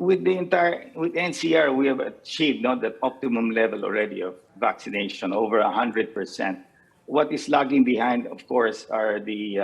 with NCR, we have achieved the optimum level already of vaccination, over 100%. What is lagging behind, of course, are the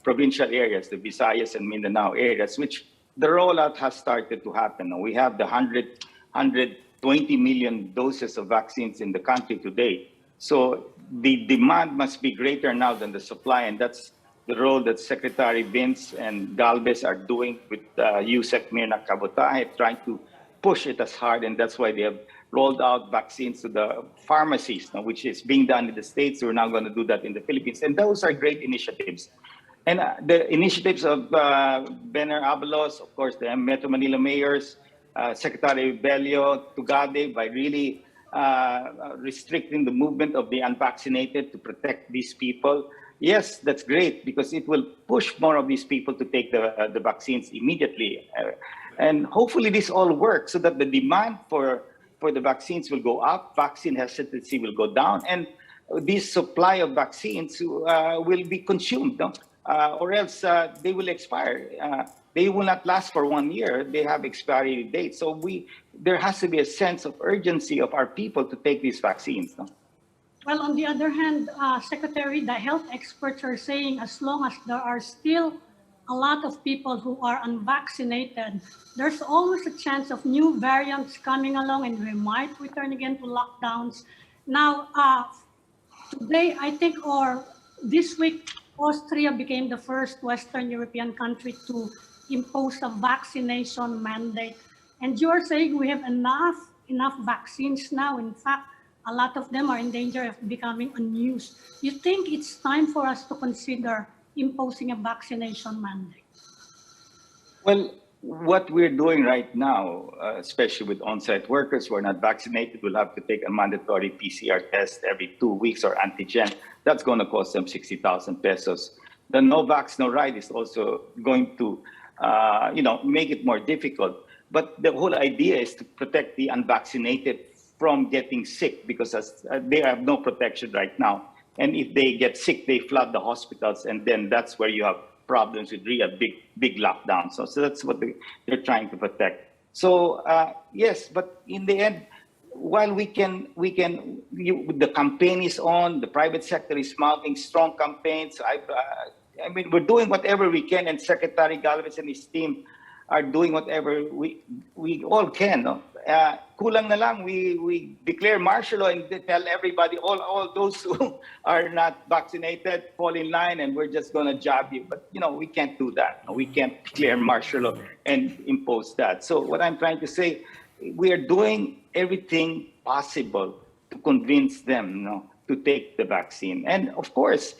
provincial areas, the Visayas and Mindanao areas, which the rollout has started to happen. We have the 120 million doses of vaccines in the country today. So the demand must be greater now than the supply, and that's the role that Secretary Vince and Galvez are doing with USEC Mirna Kabutahe, trying to push it as hard, and that's why they have rolled out vaccines to the pharmacies, which is being done in the States. We're now going to do that in the Philippines, and those are great initiatives. And the initiatives of Bener Abalos, of course, the Metro Manila mayors, Secretary Bello, Tugade, by really restricting the movement of the unvaccinated to protect these people. Yes, that's great, because it will push more of these people to take the vaccines immediately. And hopefully this all works so that the demand for the vaccines will go up, vaccine hesitancy will go down, and this supply of vaccines will be consumed, or else they will expire. They will not last for 1 year. They have expiry dates. So there has to be a sense of urgency of our people to take these vaccines. Well, on the other hand, Secretary, the health experts are saying as long as there are still a lot of people who are unvaccinated, there's always a chance of new variants coming along, and we might return again to lockdowns. Now, today, I think, or this week, Austria became the first Western European country to impose a vaccination mandate. And you are saying we have enough vaccines now. In fact, a lot of them are in danger of becoming unused. You think it's time for us to consider imposing a vaccination mandate? Well, what we're doing right now, especially with on-site workers who are not vaccinated, will have to take a mandatory PCR test every 2 weeks or antigen. That's going to cost them 60,000 pesos. The no vax, no ride is also going to, make it more difficult. But the whole idea is to protect the unvaccinated from getting sick, because they have no protection right now. And if they get sick, they flood the hospitals, and then that's where you have problems with real big lockdowns. So that's what they're trying to protect. So yes, but in the end, while the campaign is on, the private sector is mounting strong campaigns. I mean, we're doing whatever we can, and Secretary Galvez and his team are doing whatever we all can. No? Kulang na lang, we declare martial law and tell everybody, all those who are not vaccinated, fall in line, and we're just going to jab you. But, we can't do that. We can't declare martial law and impose that. So what I'm trying to say, we are doing everything possible to convince them to take the vaccine. And of course,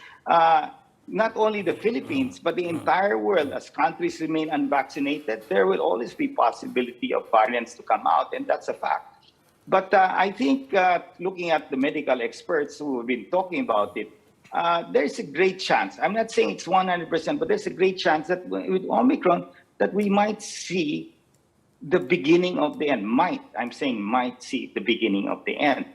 not only the Philippines, but the entire world, as countries remain unvaccinated, there will always be possibility of variants to come out, and that's a fact. But I think looking at the medical experts who have been talking about it, there's a great chance. I'm not saying it's 100%, but there's a great chance that with Omicron, that we might see the beginning of the end. I'm saying might see the beginning of the end.